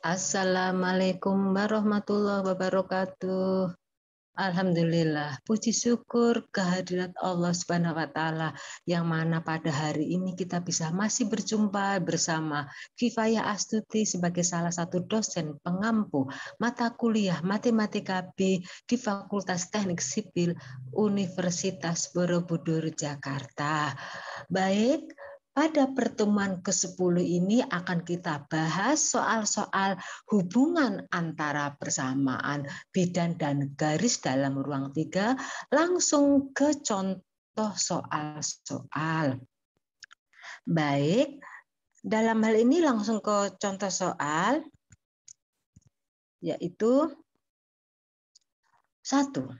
Assalamualaikum warahmatullahi wabarakatuh. Alhamdulillah, puji syukur kehadirat Allah Subhanahu wa Ta'ala, yang mana pada hari ini kita bisa masih berjumpa bersama Kifayah Astuti sebagai salah satu dosen pengampu mata kuliah Matematika B di Fakultas Teknik Sipil Universitas Borobudur, Jakarta. Baik, pada pertemuan ke-10 ini akan kita bahas soal-soal hubungan antara persamaan bidan dan garis dalam ruang 3. Langsung ke contoh soal-soal. Baik, dalam hal ini langsung ke contoh soal, yaitu 1.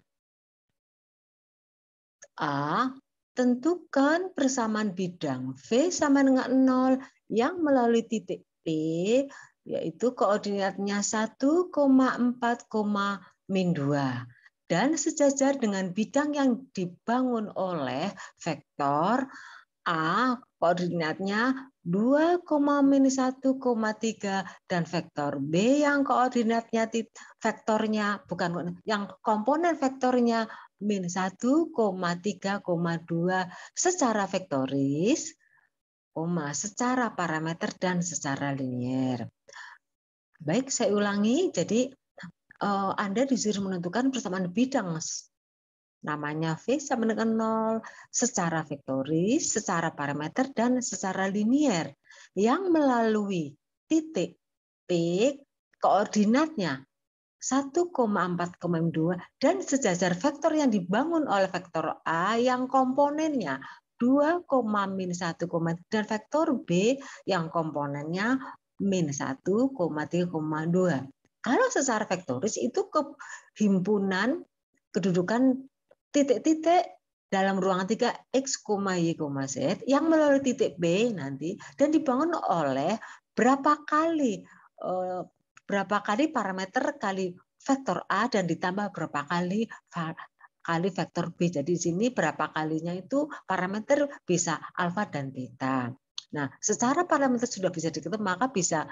A. Tentukan persamaan bidang V sama dengan 0 yang melalui titik P, yaitu koordinatnya 1,4, min 2. Dan sejajar dengan bidang yang dibangun oleh vektor A, koordinatnya 2, min 1,3, dan vektor B yang koordinatnya vektornya bukan yang komponen vektornya min 1,3,2 secara vektoris, secara parameter dan secara linier. Baik, saya ulangi. Jadi Anda disuruh menentukan persamaan bidang namanya V sama dengan 0 secara vektoris, secara parameter, dan secara linier yang melalui titik P koordinatnya 1,4,2 dan sejajar vektor yang dibangun oleh vektor A yang komponennya 2, min 1, dan vektor B yang komponennya min 1,3,2. Kalau secara vektoris itu himpunan kedudukan titik-titik dalam ruangan 3 X, Y, Z yang melalui titik B nanti dan dibangun oleh berapa kali parameter kali vektor A dan ditambah berapa kali vektor B. Jadi di sini berapa kalinya itu parameter bisa alfa dan beta. Nah, secara parameter sudah bisa diketahui, maka bisa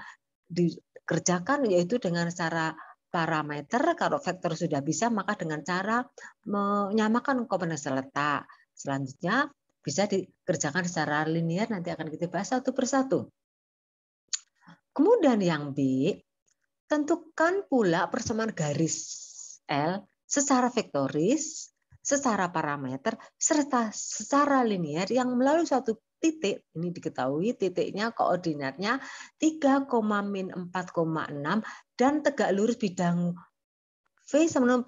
dikerjakan yaitu dengan cara parameter. Kalau vektor sudah bisa, maka dengan cara menyamakan komponen seletak. Selanjutnya bisa dikerjakan secara linier, nanti akan kita bahas satu persatu. Kemudian yang B, tentukan pula persamaan garis L secara vektoris, secara parameter, serta secara linier yang melalui suatu titik. Ini diketahui titiknya koordinatnya 3, min 4,6 dan tegak lurus bidang V sama dengan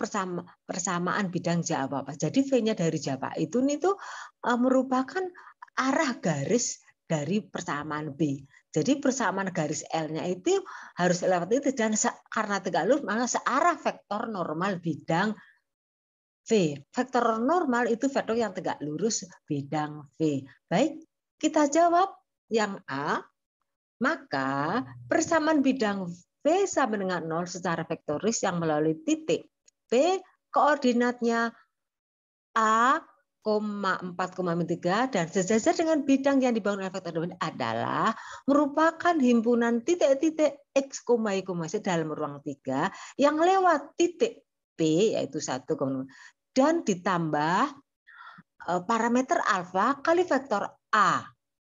persamaan bidang Jawa. Jadi V-nya dari Jawa itu merupakan arah garis dari persamaan B. Jadi persamaan garis L-nya itu harus lewat itu, dan karena tegak lurus maka searah vektor normal bidang V. Vektor normal itu vektor yang tegak lurus bidang V. Baik, kita jawab yang A. Maka persamaan bidang V sama dengan 0 secara vektoris yang melalui titik P koordinatnya A, 4,3 dan sejajar dengan bidang yang dibangun oleh vektor domain adalah merupakan himpunan titik-titik X, Y, Z dalam ruang 3 yang lewat titik P yaitu 1, dan ditambah parameter alfa kali vektor A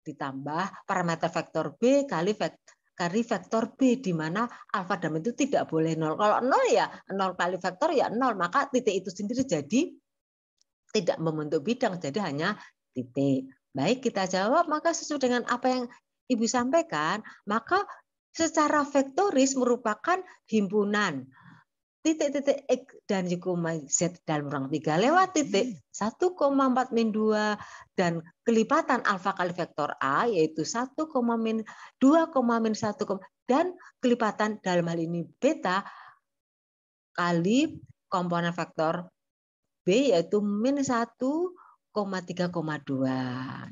ditambah parameter vektor B kali vektor B, di mana alfa dan itu tidak boleh 0. Kalau 0 ya 0 kali vektor ya 0, maka titik itu sendiri jadi tidak membentuk bidang, jadi hanya titik. Baik, kita jawab, maka sesuai dengan apa yang Ibu sampaikan, maka secara vektoris merupakan himpunan titik-titik X dan Y, Z dalam ruang 3 lewat titik 1,4 min 2 dan kelipatan alfa kali vektor A yaitu 1, min 2, min 1, dan kelipatan dalam hal ini beta kali komponen vektor B yaitu min 1,3,2.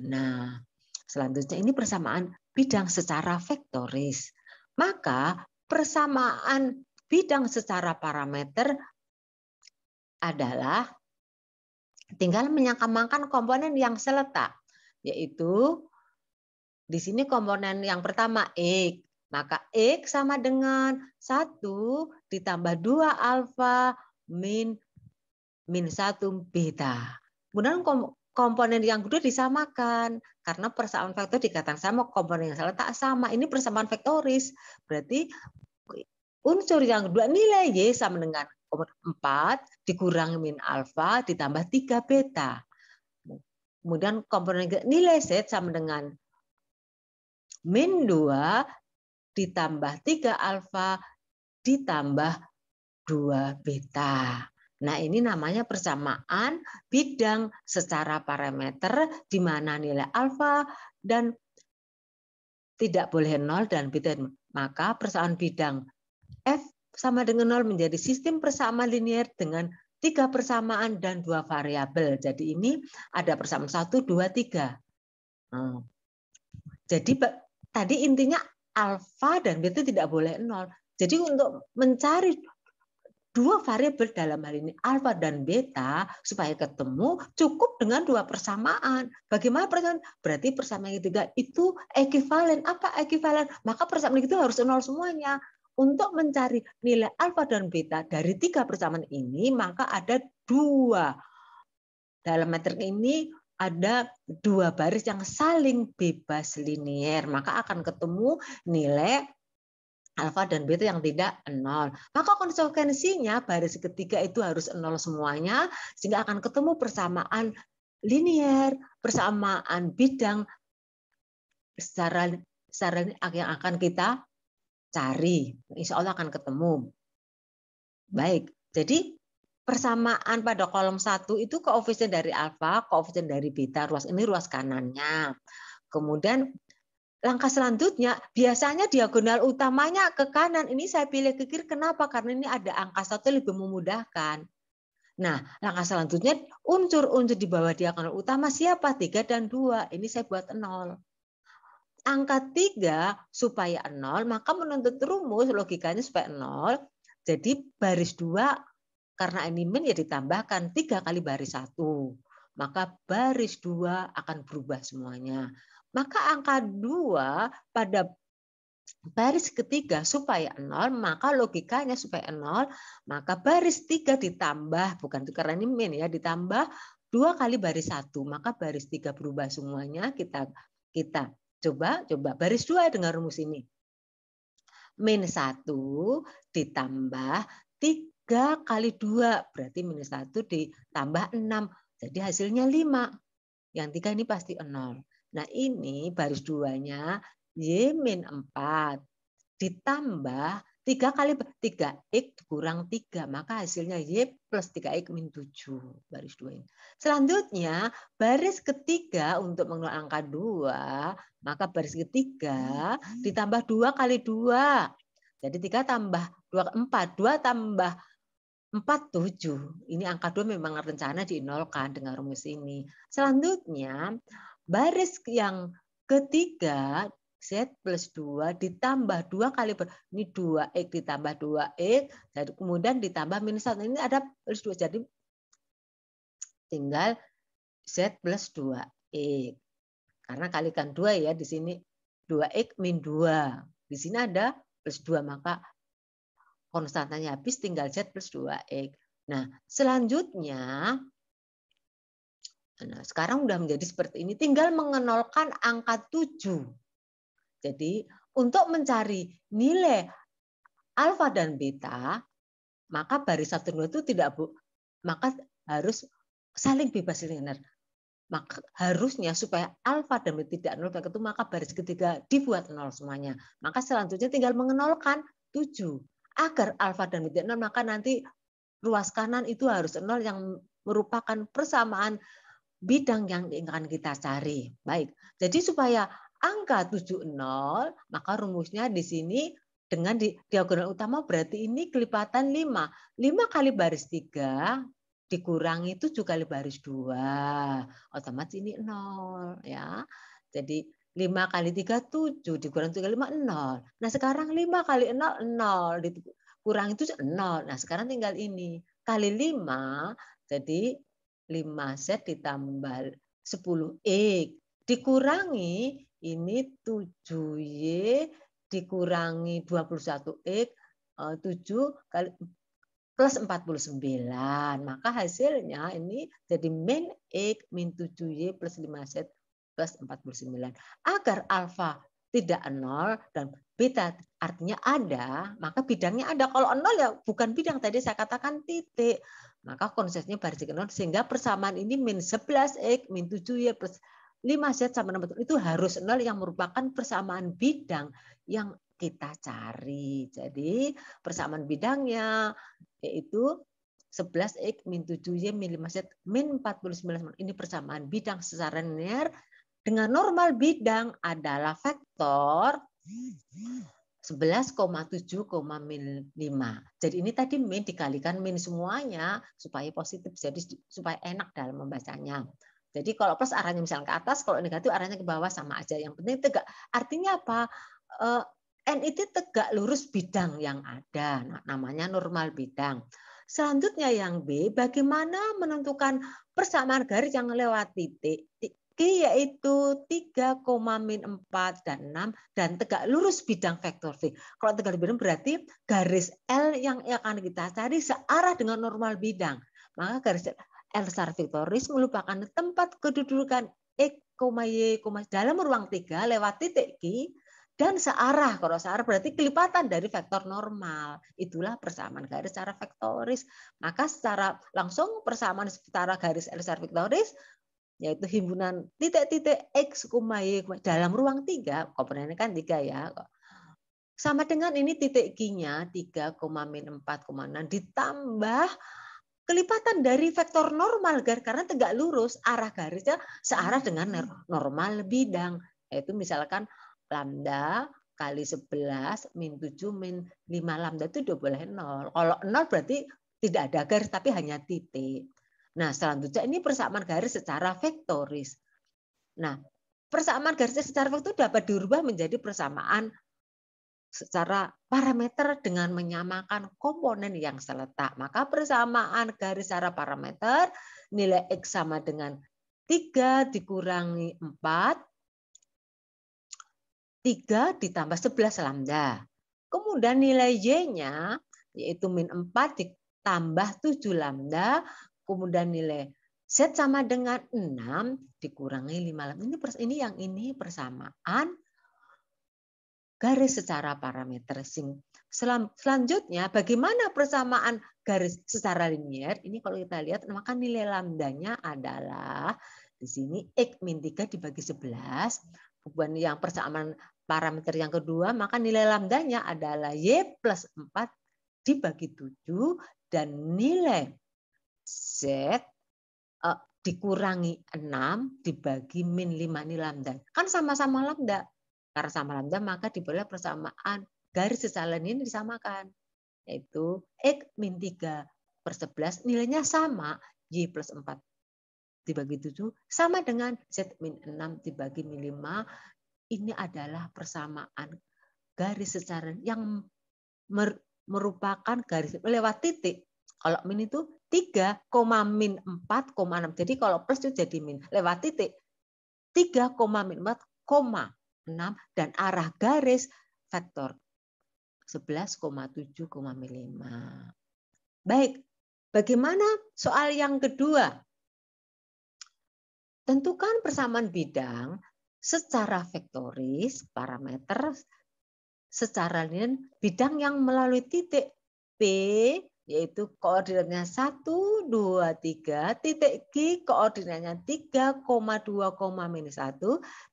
Nah, selanjutnya ini persamaan bidang secara vektoris. Maka persamaan bidang secara parameter adalah tinggal menyamakan komponen yang seletak, yaitu di sini komponen yang pertama X, Maka X sama dengan 1 ditambah 2 alfa min 1 beta. Kemudian komponen yang kedua disamakan. Karena persamaan vektor dikatakan sama, komponen yang salah tak sama. Ini persamaan vektoris. Berarti unsur yang kedua nilai Y sama dengan 4 dikurangi min alfa ditambah 3 beta. Kemudian komponen nilai Z sama dengan min 2 ditambah 3 alfa ditambah 2 beta. Nah, ini namanya persamaan bidang secara parameter di mana nilai alfa dan tidak boleh 0 dan beta. Maka persamaan bidang F sama dengan 0 menjadi sistem persamaan linear dengan 3 persamaan dan 2 variabel. Jadi ini ada persamaan 1, 2, 3. Jadi tadi intinya alfa dan beta tidak boleh 0. Jadi untuk mencari dua variabel dalam hal ini alfa dan beta supaya ketemu cukup dengan dua persamaan. Bagaimana persamaan? Berarti persamaan yang ketiga itu ekivalen. Apa ekivalen? Maka persamaan itu harus 0 semuanya. Untuk mencari nilai alfa dan beta dari tiga persamaan ini, maka ada dua. Dalam metrik ini ada dua baris yang saling bebas linier. Maka akan ketemu nilai alfa dan beta yang tidak 0. Maka konsekuensinya baris ketiga itu harus 0 semuanya, sehingga akan ketemu persamaan linier, persamaan bidang secara yang akan kita cari. Insya Allah akan ketemu. Baik, jadi persamaan pada kolom 1 itu koefisien dari alfa, koefisien dari beta, ini ruas kanannya. Kemudian langkah selanjutnya, biasanya diagonal utamanya ke kanan. Ini saya pilih ke kiri, kenapa? Karena ini ada angka 1 lebih memudahkan. Nah, langkah selanjutnya, unsur-unsur di bawah diagonal utama siapa? 3 dan 2. Ini saya buat 0. Angka 3 supaya 0, maka menuntut rumus, logikanya supaya 0. Jadi baris 2, karena ini min ya ditambahkan 3 kali baris 1. Maka baris 2 akan berubah semuanya. Maka angka 2 pada baris ketiga supaya 0, maka logikanya supaya 0, maka baris 3 ditambah, bukan karena ini min ya, ditambah 2 kali baris 1, maka baris 3 berubah semuanya. Kita coba baris 2 dengan rumus ini. Min 1 ditambah 3 kali 2, berarti min 1 ditambah 6, jadi hasilnya 5. Yang 3 ini pasti 0. Nah ini baris 2-nya Y min 4 ditambah 3 kali 3X kurang 3. Maka hasilnya Y plus 3X min 7. Baris 2 ini. Selanjutnya baris ketiga untuk mengeluarkan angka 2. Maka baris ketiga ditambah 2 kali 2. Jadi 3 tambah 2, 4. 2 tambah 4, 7. Ini angka 2 memang rencana dinolkan dengan rumus ini. Selanjutnya, baris yang ketiga, Z plus 2 ditambah 2 kali, ini 2X ditambah 2X, jadi kemudian ditambah minus 1. Ini ada plus 2, jadi tinggal Z plus 2X. Karena kalikan 2 ya, di sini 2X min 2. Di sini ada plus 2, maka konstantanya habis, tinggal Z plus 2X. Nah, selanjutnya, sekarang udah menjadi seperti ini. Tinggal mengenolkan angka 7. Jadi, untuk mencari nilai alfa dan beta, maka baris 1 dan 2 itu maka harus saling bebas linear. Maka harusnya supaya alfa dan beta tidak 0, maka baris ketiga dibuat 0 semuanya. Maka selanjutnya tinggal mengenolkan 7. Agar alfa dan beta 0, maka nanti ruas kanan itu harus 0 yang merupakan persamaan bidang yang akan kita cari. Baik, jadi supaya angka 7, 0, maka rumusnya di sini dengan diagonal utama berarti ini kelipatan 5. 5 kali baris 3 dikurangi 7 kali baris 2. Otomatis ini 0. Ya. Jadi 5 kali 3, 7. Dikurangi 7 kali 5, 0. Nah sekarang 5 kali 0, 0. Dikurangi 7, 0. Nah sekarang tinggal ini. Kali 5, jadi 5Z ditambah 10X. Dikurangi ini 7Y dikurangi 21X 7 kali plus 49. Maka hasilnya ini jadi min X min 7Y plus 5Z plus 49. Agar alfa tidak 0 dan beta artinya ada, maka bidangnya ada. Kalau 0 ya bukan bidang, tadi saya katakan titik. Maka konsepnya baris 0 sehingga persamaan ini min 11X min 7Y plus 5Z sama 60 itu harus 0 yang merupakan persamaan bidang yang kita cari. Jadi persamaan bidangnya yaitu 11X min 7Y min 5Z min 49. Ini persamaan bidang secara linear dengan normal bidang adalah vektor 11,7, min 5. Jadi ini tadi min dikalikan min semuanya supaya positif. Jadi supaya enak dalam membacanya. Jadi kalau plus arahnya misalnya ke atas, kalau negatif arahnya ke bawah sama aja. Yang penting tegak. Artinya apa? N itu tegak lurus bidang yang ada. Nah, namanya normal bidang. Selanjutnya yang B, bagaimana menentukan persamaan garis yang lewat titik Q yaitu 3, min 4 dan 6 dan tegak lurus bidang vektor V. Kalau tegak lurus bidang berarti garis L yang akan kita cari searah dengan normal bidang. Maka garis L secara vektoris merupakan tempat kedudukan X, Y, dalam ruang 3 lewat titik Q dan searah. Kalau searah berarti kelipatan dari vektor normal. Itulah persamaan garis secara vektoris. Maka secara langsung persamaan secara garis L secara vektoris yaitu himpunan titik-titik X, Y dalam ruang 3, komponennya kan 3 ya. Sama dengan ini titik Q-nya 3, min 4, 6 ditambah kelipatan dari vektor normal karena tegak lurus arah garisnya searah dengan normal bidang. Yaitu misalkan lambda kali 11 min 7 min 5 lambda itu udah boleh 0. Kalau 0 berarti tidak ada garis tapi hanya titik. Nah, selanjutnya ini persamaan garis secara vektoris. Nah, persamaan garis secara vektoris dapat dirubah menjadi persamaan secara parameter dengan menyamakan komponen yang seletak. Maka persamaan garis secara parameter nilai X sama dengan 3 dikurangi 4, 3 ditambah 11 lambda. Kemudian nilai Y-nya yaitu min 4 ditambah 7 lambda. Kemudian nilai Z sama dengan 6 dikurangi 5 lambda. Ini persamaan garis secara parameter. Selanjutnya bagaimana persamaan garis secara linear? Ini kalau kita lihat maka nilai lambdanya adalah di sini X min 3 dibagi 11. Kemudian yang persamaan parameter yang kedua maka nilai lambdanya adalah Y plus 4 dibagi 7 dan nilai Z dikurangi 6 dibagi min 5 ini lambda. Kan sama-sama lambda. Karena sama lambda maka diperoleh persamaan garis secara linear disamakan. Yaitu X min 3 per 11 nilainya sama Y plus 4 dibagi 7 sama dengan Z min 6 dibagi min 5. Ini adalah persamaan garis secara yang merupakan garis lewat titik. Kalau min itu 3, min 4,6. Jadi kalau plus itu jadi min. Lewat titik 3, min 4, 6 dan arah garis vektor 11,7, min 5. Baik, bagaimana soal yang kedua? Tentukan persamaan bidang secara vektoris, parameter secara linear bidang yang melalui titik P yaitu koordinatnya 1, 2, 3, titik Q koordinatnya 3, 2, min 1,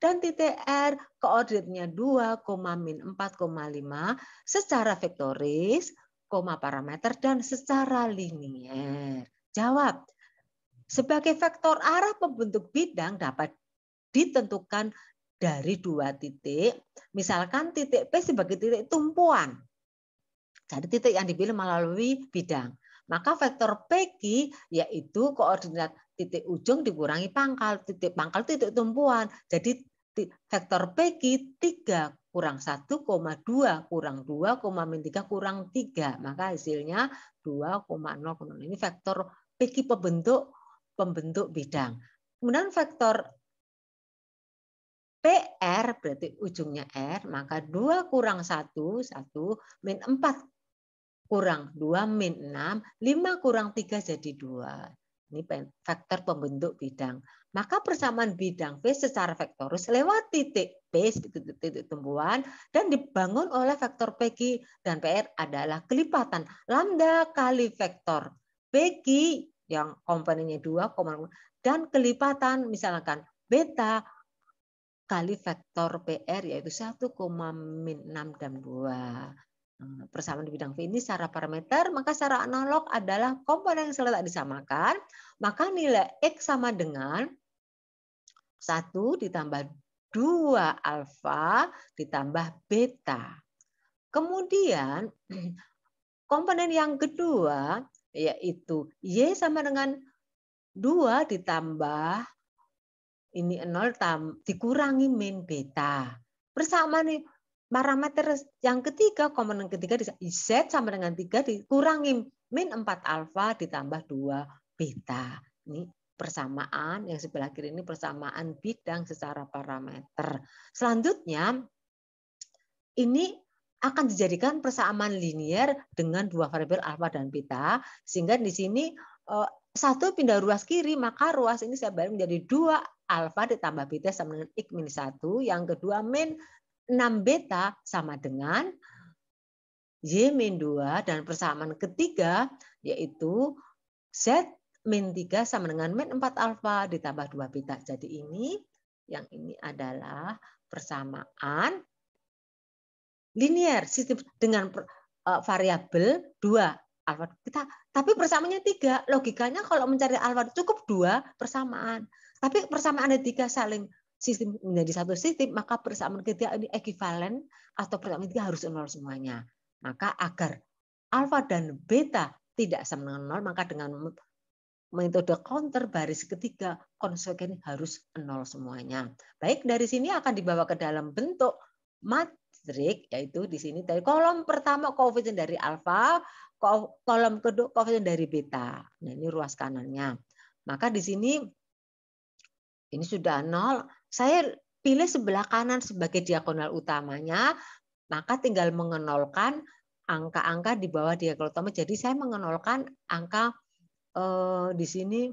dan titik R koordinatnya 2, min 4, 5 secara vektoris, parameter, dan secara linier. Jawab. Sebagai vektor arah pembentuk bidang dapat ditentukan dari dua titik, misalkan titik P sebagai titik tumpuan. Jadi titik yang dipilih melalui bidang. Maka vektor PQ yaitu koordinat titik ujung dikurangi pangkal. Titik pangkal titik tumpuan. Jadi vektor PQ 3 kurang 1, 2 kurang 2, min 3 kurang 3. Maka hasilnya 2,0. Ini vektor PQ pembentuk bidang. Kemudian vektor PR berarti ujungnya R, maka 2 kurang 1, 1, min 4 kurang 2, min 6, 5 kurang 3 jadi 2. Ini faktor pembentuk bidang. Maka persamaan bidang V secara vektorius lewat titik P, titik tumbuhan, dan dibangun oleh vektor PQ dan PR adalah kelipatan lambda kali vektor PQ yang komponennya 2, dan kelipatan misalkan beta kali vektor PR yaitu 1, min 6 dan 2. Persamaan bidang V ini secara parameter, maka secara analog adalah komponen yang selalu tak disamakan, maka nilai X sama dengan 1 ditambah 2 alfa ditambah beta. Kemudian komponen yang kedua yaitu Y sama dengan 2 ditambah ini 0 dikurangi min beta. Persamaan nih parameter yang ketiga, komponen ketiga Z sama dengan 3 dikurangi min 4 alfa ditambah 2 beta. Ini persamaan yang sebelah kiri ini persamaan bidang secara parameter. Selanjutnya ini akan dijadikan persamaan linier dengan 2 variabel alfa dan beta, sehingga di sini 1 pindah ruas kiri, maka ruas ini saya balik menjadi 2 alfa ditambah beta sama dengan X min 1, yang kedua min 6 beta sama dengan Y min 2, dan persamaan ketiga yaitu Z min 3 sama dengan min 4 alfa ditambah 2 beta. Jadi yang ini adalah persamaan linier sistem dengan variabel 2 alfa beta. Tapi persamaannya 3. Logikanya kalau mencari alfa cukup 2 persamaan. Tapi persamaan ada 3 saling sistem menjadi satu sistem, maka persamaan ketiga ini ekuivalen atau persamaan ketiga harus 0 semuanya. Maka agar alfa dan beta tidak sama dengan 0, maka dengan metode counter baris ketiga konsekuensi harus 0 semuanya. Baik, dari sini akan dibawa ke dalam bentuk matrik, yaitu di sini dari kolom pertama koefisien dari alfa, kolom kedua koefisien dari beta. Nah, ini ruas kanannya. Maka di sini ini sudah 0. Saya pilih sebelah kanan sebagai diagonal utamanya, maka tinggal mengenolkan angka-angka di bawah diagonal utama. Jadi saya mengenolkan angka di sini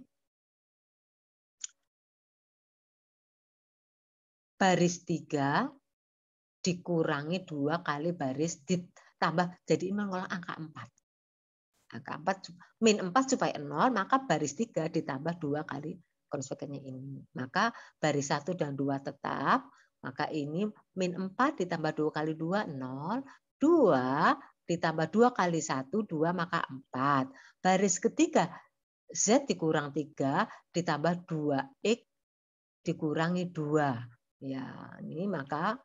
baris 3 dikurangi 2 kali baris ditambah jadi menolak angka 4. Angka 4 min 4 supaya 0, maka baris 3 ditambah 2 kali konsekuensinya ini. Maka baris 1 dan 2 tetap, maka ini min 4 ditambah 2 kali 2, 0. 2 ditambah 2 kali 1, 2, maka 4. Baris ketiga, Z dikurang 3 ditambah 2X dikurangi 2. Ya, ini maka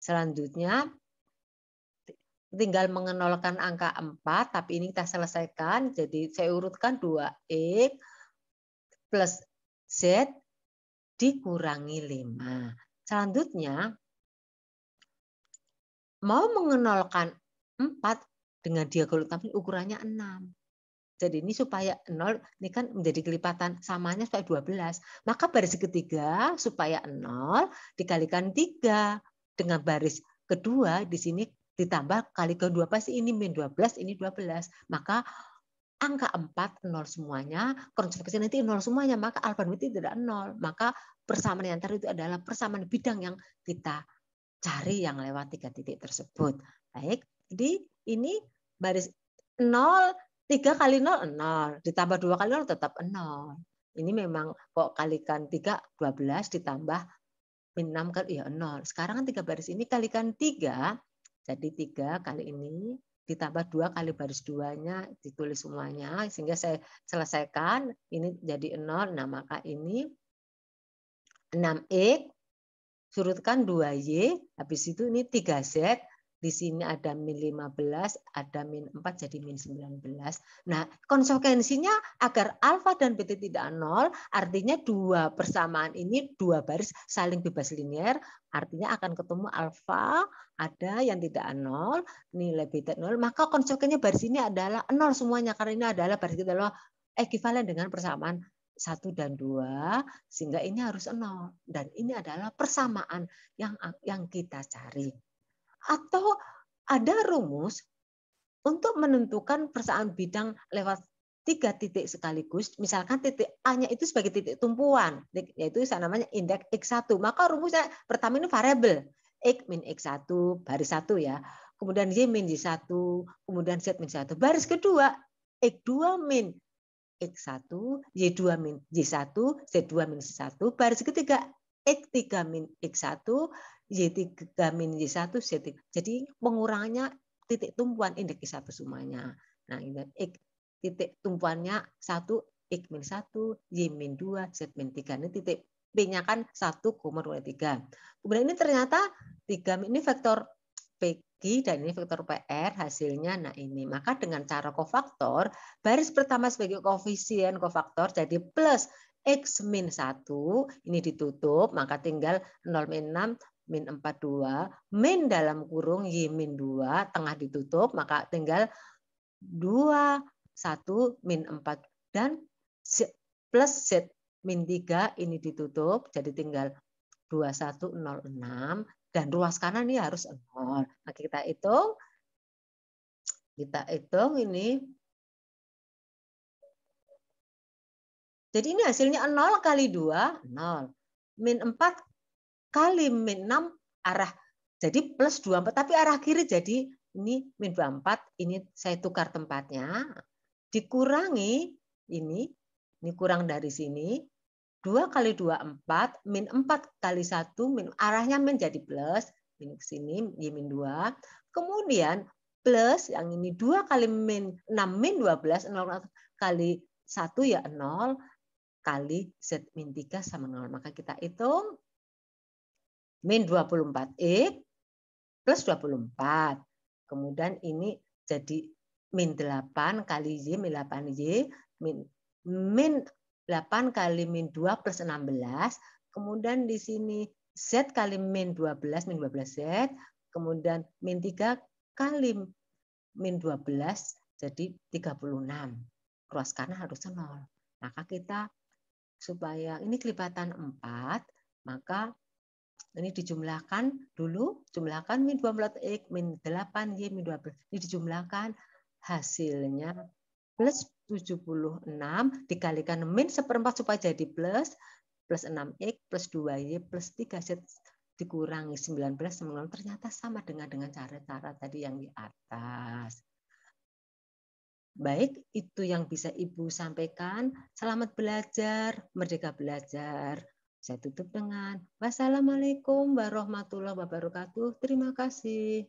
selanjutnya tinggal mengenolkan angka 4, tapi ini kita selesaikan. Jadi saya urutkan 2X plus Z dikurangi 5. Selanjutnya, mau mengenolkan 4 dengan diagonal utama ukurannya 6. Jadi ini supaya 0, ini kan menjadi kelipatan samanya supaya 12. Maka baris ketiga supaya 0 dikalikan 3. Dengan baris kedua di sini ditambah kali kedua pasti ini min 12, ini 12. Maka angka 4 0 semuanya, konsekuensi nanti 0 semuanya, maka alfa dan beta tidak 0. Maka persamaan yang terakhir itu adalah persamaan bidang yang kita cari yang lewat 3 titik tersebut. Baik, jadi ini baris 0, 3 kali 0, 0. Ditambah 2 kali 0 tetap 0. Ini memang kok kalikan 3, 12 ditambah min 6 kali ya 0. Sekarang kan 3 baris ini kalikan 3, jadi 3 kali ini ditambah 2 kali baris 2-nya ditulis semuanya sehingga saya selesaikan ini jadi 0. Nah, maka ini 6X surutkan 2Y, habis itu ini 3Z, di sini ada min 15, ada min 4 jadi min 19. Nah, konsekuensinya agar alfa dan beta tidak 0, artinya 2 persamaan ini 2 baris saling bebas linier, artinya akan ketemu alfa ada yang tidak 0, nilai beta 0, maka konsekuensinya baris ini adalah 0 semuanya karena ini adalah baris kita adalah ekuivalen dengan persamaan 1 dan 2, sehingga ini harus 0. Dan ini adalah persamaan yang kita cari. Atau ada rumus untuk menentukan persamaan bidang lewat 3 titik sekaligus, misalkan titik A-nya itu sebagai titik tumpuan, yaitu namanya indeks X1. Maka rumusnya pertama ini variabel, X min X1, baris 1 ya. Kemudian Y min Y1, kemudian Z min Y1. Baris kedua, X2 min X1, Y2 min Y1, Z2 min Z1. Baris ketiga, X3 min X1, Y3 min Y1, Z3. Jadi pengurangannya titik tumpuan indeks X1 semuanya. Nah, ini X titik tumpuannya 1, X min 1, Y min 2, Z min 3. Ini titik P-nya kan 1,23. Kemudian ini ternyata 3 ini vektor PQ dan ini vektor PR hasilnya. Nah ini, maka dengan cara kofaktor, baris pertama sebagai koefisien kofaktor jadi plus X min 1, ini ditutup, maka tinggal 0 min 6, min 42, min dalam kurung Y min 2, tengah ditutup, maka tinggal 2, 1, min 4, dan plus Z min 3, ini ditutup, jadi tinggal 2106, dan ruas kanan ini harus 0. Nah, kita hitung ini. Jadi ini hasilnya 0 kali 2, 0. Min 4 kali min 6 arah, jadi plus 24, tapi arah kiri jadi ini min 24, ini saya tukar tempatnya, dikurangi ini kurang dari sini, 2 kali 2, 4, min 4 kali 1, min, arahnya min jadi plus, ini ke sini, Y min 2, kemudian plus, yang ini 2 kali min 6, min 12, 0 kali 1 ya 0, kali Z min 3 sama 0. Maka kita hitung, min 24X plus 24. Kemudian ini jadi min 8 kali Y, min 8Y, min 8 kali min 2 plus 16. Kemudian di sini Z kali min 12, min 12Z. Kemudian min 3 kali min 12, jadi 36. Ruas kanan harus 0. Maka kita, supaya ini kelipatan 4, maka ini dijumlahkan dulu, jumlahkan min 24X, min 8Y, min 12. Ini dijumlahkan, hasilnya plus 76 dikalikan min 1/4 supaya jadi plus 6X plus 2Y plus 3Z dikurangi 19, ternyata sama dengan cara-cara tadi yang di atas. Baik, itu yang bisa Ibu sampaikan. Selamat belajar, merdeka belajar. Saya tutup dengan wassalamualaikum warahmatullahi wabarakatuh. Terima kasih.